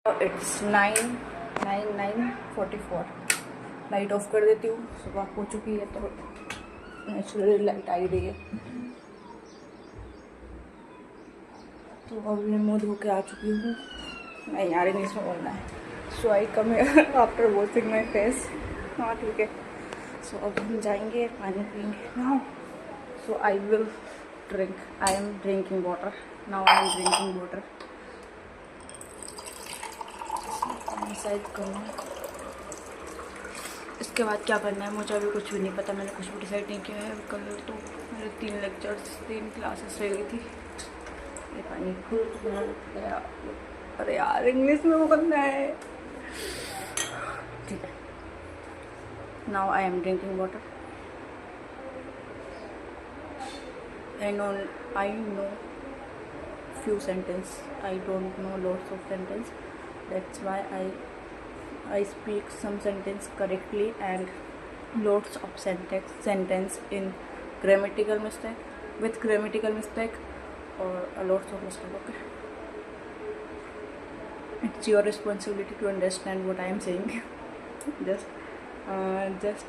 It's 9:44। Light of कर देती हूँ, सुबह हो चुकी है तो नेचुरली लाइट आ ही रही है। तो अभी मैं मुँह धो के आ चुकी हूँ। नहीं यार इंग्लिश में बोलना है। So I come after washing my face. हाँ ठीक है। सो अब हम जाएंगे पानी पियेंगे now. So I will drink. I am drinking water now. I am drinking water. Decide करना इसके बाद क्या करना है मुझे अभी कुछ भी नहीं पता। मैंने कुछ भी डिसाइड नहीं किया है। कल तो मेरे 3 लेक्चर्स 3 क्लासेस रह गई थी। ये पानी खुल गया। अरे यार इंग्लिश में वो करना है। ठीक है। Now I am drinking water. I know few sentence. I don't know lots of sentence. That's why I speak some sentence correctly and lots of sentence in grammatical mistake, with grammatical mistake or lots of mistake. Okay, it's your responsibility to understand what I am saying. just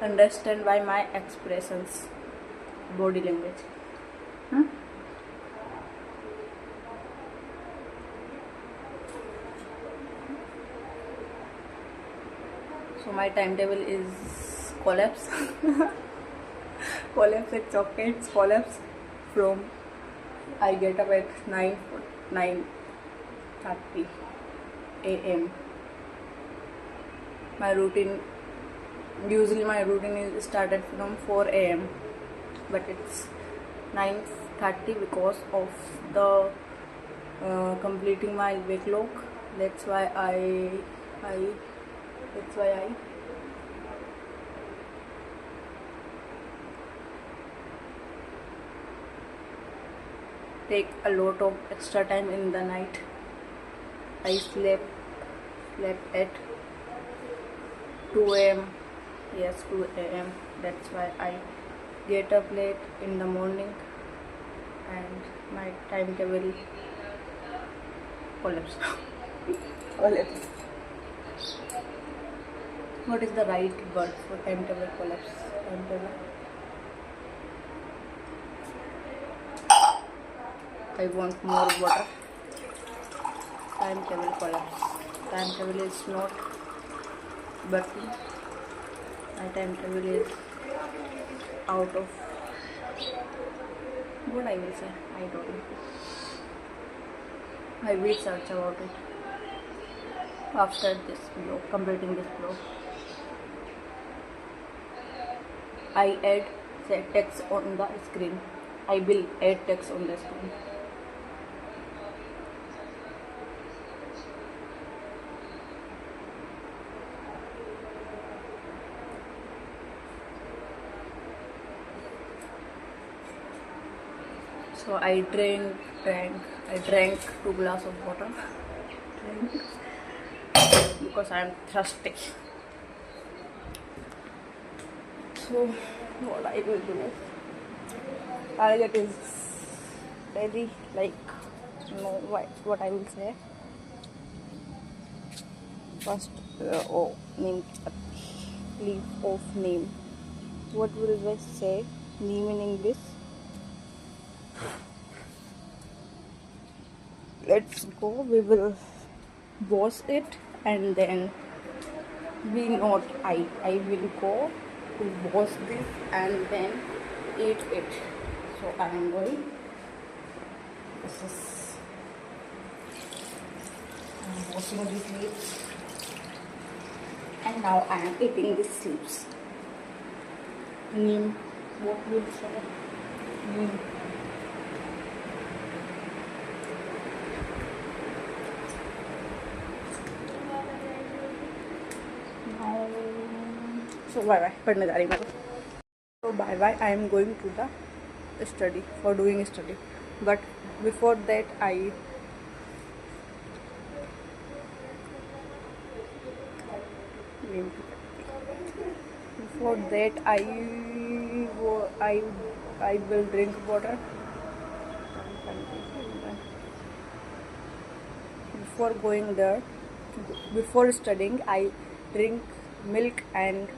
understand by my expressions, body language. So my timetable is collapse. Collapse at chocolates. Collapse from I get up at 9:30 a.m. My routine is started from 4 a.m. but it's 9:30 because of the completing my backlog. That's why I take a lot of extra time in the night. I slept at 2 a.m. Yes, 2 a.m. That's why I get up late in the morning and my timetable collapse. Collapse. What is the right word for timetable collapse? Timetable. I want more water. Timetable collapse. Timetable is not working. My timetable is out of what I will say. I don't know. I will search about it after this vlog, completing this vlog. I add text on the screen. I will add text on the screen. So I drank 2 glasses of water because I am thirsty. So what I will do, target is very what I will say. First, name, leaf of name. What will we say name in English? Let's go. We will wash it and then I will go to wash this and then eat it. So I am going. This is washing these leaves and now I am eating these leaves. Neem. What will say? Neem. So bye पढ़ने जा रही मैं. So bye. I am going to the study for doing study. But before that I will drink water. before going there, before studying, I drink milk and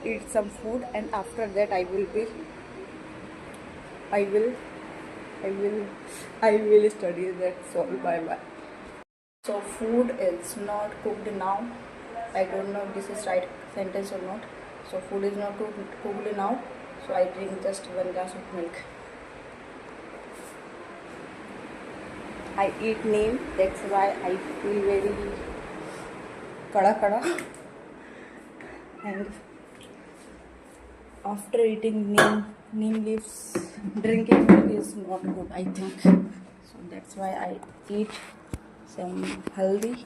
eat some food, and after that I will study. That's all. Bye bye. So food is not cooked now. I don't know if this is right sentence or not. So food is not cooked now. So I drink just 1 glass of milk. I eat neem. That's why I feel very kada. And after eating neem leaves, drinking milk is not good, I think. So that's why I eat some healthy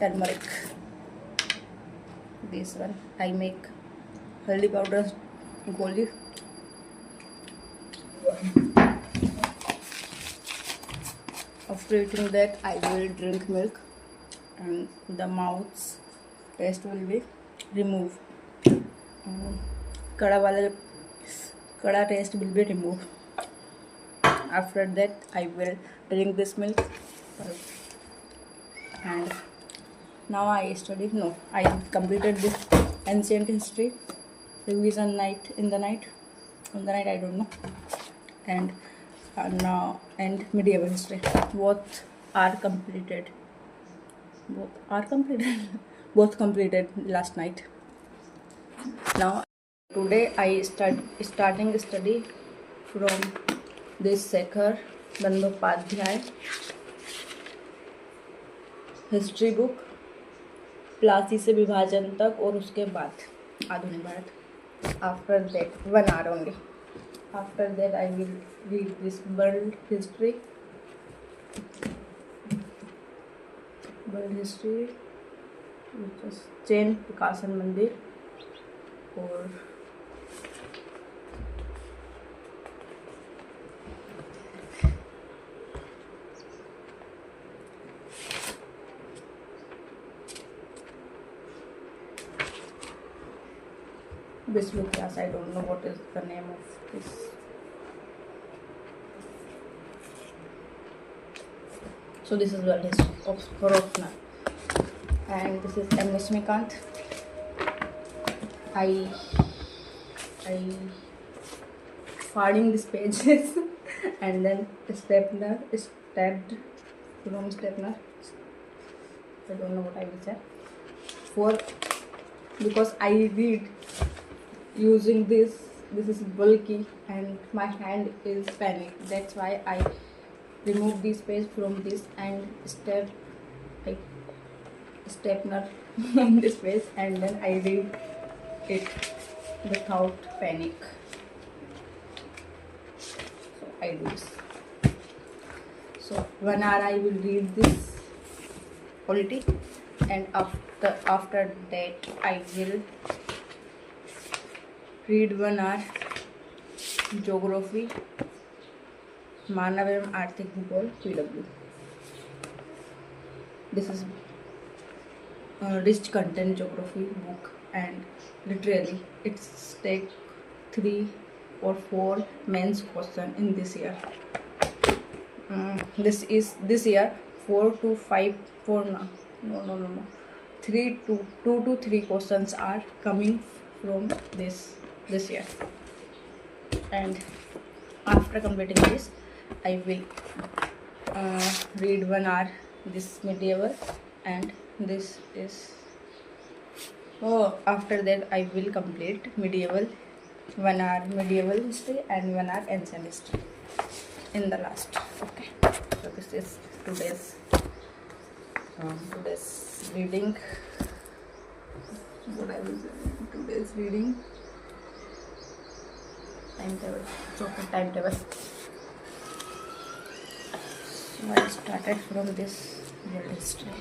turmeric. This one I make haldi powder goli. After eating that, I will drink milk, and the mouth's taste will be removed. Kada taste will be removed. After that, I will drink this milk, and now I study. No, I completed this ancient history revision night. On the night I don't know, and now and medieval history. Both are completed. Both completed last night. Now today I starting study from this Shekhar Bandyopadhyay history book, Plassey से विभाजन तक और उसके बाद आधुनिक Bharat. After that 1 hour only. After that I will read this world history, which is Jain Prakasan Mandir और Vishnu class. I don't know what is the name of this. So this is world history of Horofna, and this is M. Lakshmikant. I farding these pages and then stabbed from stapler. I don't know what I will say. Because I read using this is bulky and my hand is panic. That's why I remove this page from this and stapler on this page, and then I read it without panic. So I do this. So 1 hour I will read this polity, and after that I will read 1 hour geography, मानव एवं आर्थिक भूगोल PW. This is rich content geography book, and literally it's take 3 or 4 mains question in this year. This year 4 to 5 no 3 to 2 to 3 questions are coming from this year. And after completing this, I will read 1 hour this medieval, and this is after that I will complete medieval 1 hour medieval history and 1 hour ancient history in the last. Okay, so this is today's reading. What I will do today's reading timetable. It's okay, timetable. So I started from this world history.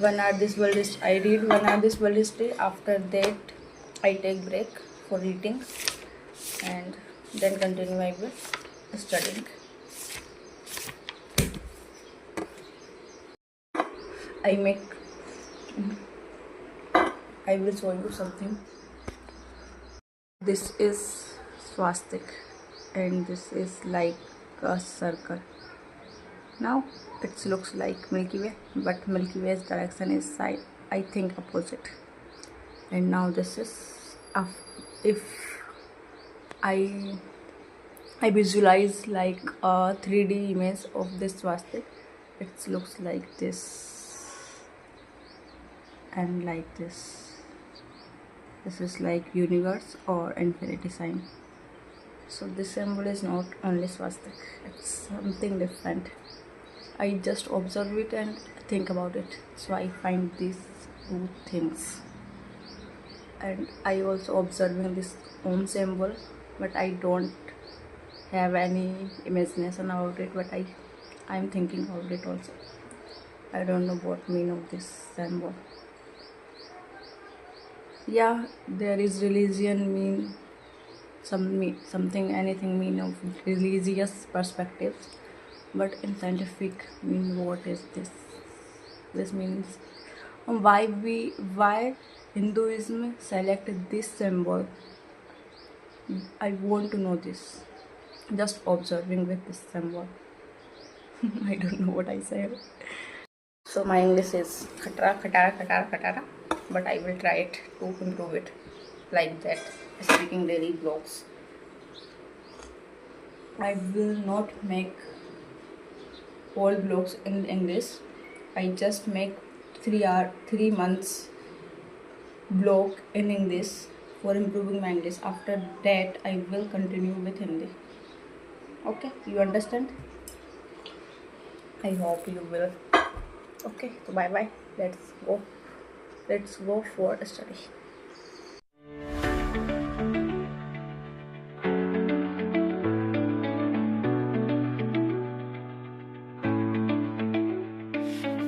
1 hour this world history. I read 1 hour this world history. After that, I take break for eating, and then continue I will studying. I will show you something. This is swastik, and this is like a circle. Now it looks like Milky Way, but Milky Way's direction is I think opposite. And now this is if I visualize like a 3D image of this swastika. It looks like this and like this. This is like universe or infinity sign. So this symbol is not only swastika, it's something different. I just observe it and think about it. So I find these two things. And I also observing this Om symbol, but I don't have any imagination about it, but I'm thinking about it also. I don't know what mean of this symbol. Yeah, there is religion mean something, anything mean of religious perspectives, but in scientific mean what is this? This means why Hinduism selected this symbol. I want to know this. Just observing with this symbol. I don't know what I said. So my English is khatara, but I will try it to improve it like that. Speaking daily vlogs. I will not make all vlogs in English. I just make 3 months vlog in English for improving my English. After that, I will continue with Hindi. Okay, you understand? I hope you will. Okay, so bye bye. Let's go for a study.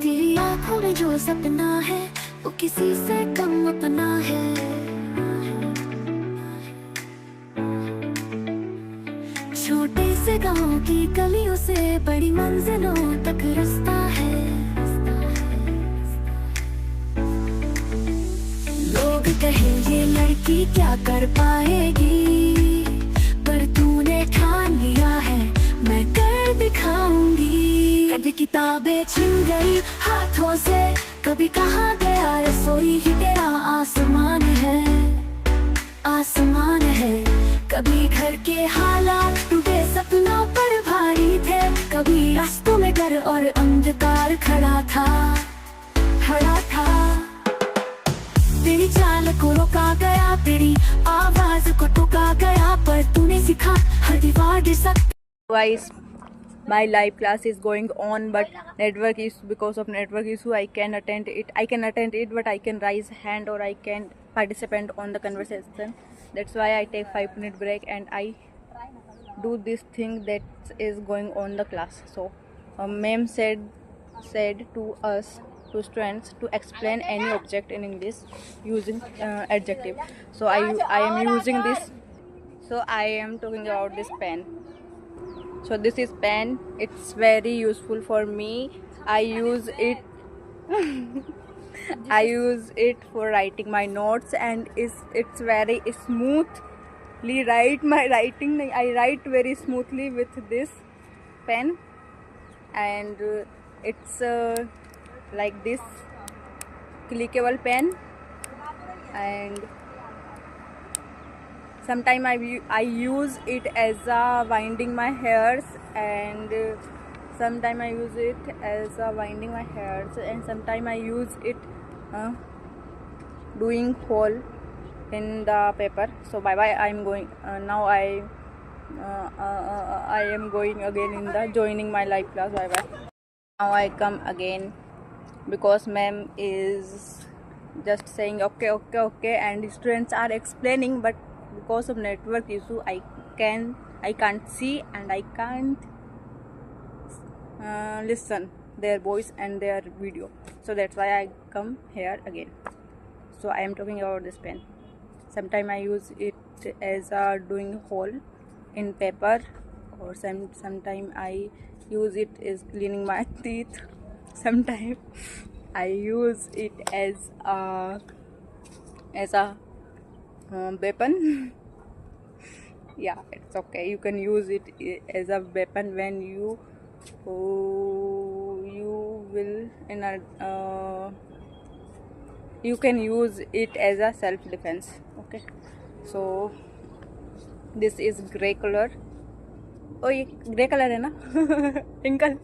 तेरी आँखों में जो सपना है वो किसी से कम अपना है। छोटे से गांव की गलियों से बड़ी मंजिलों तक रास्ता है। लोग कहे ये लड़की क्या कर पाएगी, पर तूने ठान लिया है मैं कर दिखाऊंगी। कभी किताबें छिन गई हाथों से, कभी कहाँ गया रसोई ही तेरा आसमान है, आसमान है। कभी घर के हालात टूटे सपनों पर भारी थे, कभी रास्तों में डर और अंधकार खड़ा था। तेरी चाल को रोका गया, तेरी आवाज को टोका गया, पर तूने सिखा हर दीवार गिर सकती। Guys, my live class is going on, but because of network issue I can attend it, but I can raise hand or I can participate on the conversation. That's why I take 5-minute break and I do this thing that is going on the class. So ma'am said to us, to students, to explain any object in English using adjective. So I am using this. So I am talking about this pen. So this is pen. It's very useful for me. I use it for writing my notes, and it's very smoothly write my writing. I write very smoothly with this pen, and it's like this clickable pen. And sometimes I use it as a winding my hairs, and sometimes I use it as a winding my hairs, and sometimes I use it doing hole in the paper. So bye bye. I'm going now. I am going again in the joining my live class. Bye bye. Now I come again because ma'am is just saying okay, and students are explaining, but because of network issue I can't see and I can't listen their voice and their video. So that's why I come here again. So I am talking about this pen. Sometimes I use it as a doing hole in paper, or sometimes I use it as cleaning my teeth. Sometimes I use it as a weapon. Yeah, it's okay. You can use it as a weapon when you will in a you can use it as a self defense. Okay, so this is gray color. Oh, ये gray color है ना? Inkle.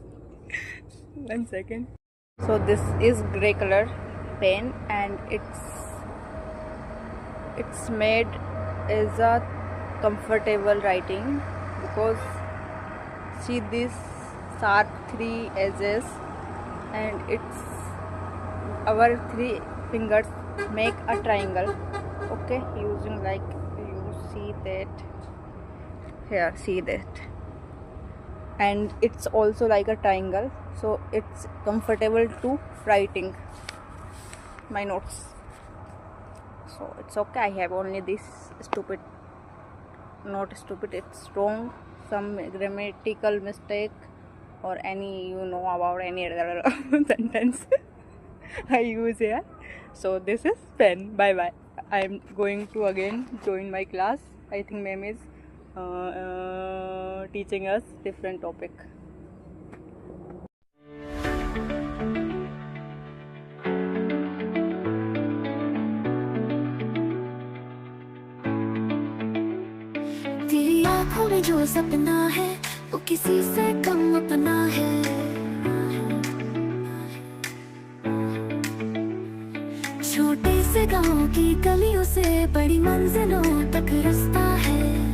1 second. So this is gray color pen, and it's made as a comfortable writing, because see this sharp 3 edges, and it's our 3 fingers make a triangle. Okay, using like you see that here, see that, and it's also like a triangle, so it's comfortable to writing my notes. So it's okay. I have only this stupid, not stupid, it's wrong, some grammatical mistake or any, you know, about any other sentence I use here. So this is pen. Bye bye. I'm going to again join my class. I think ma'am is teaching us different topic. तेरी आंखों में जो सपना है वो किसी से कम अपना है। छोटे से गांव की गलियों से बड़ी मंजिलों तक रास्ता है।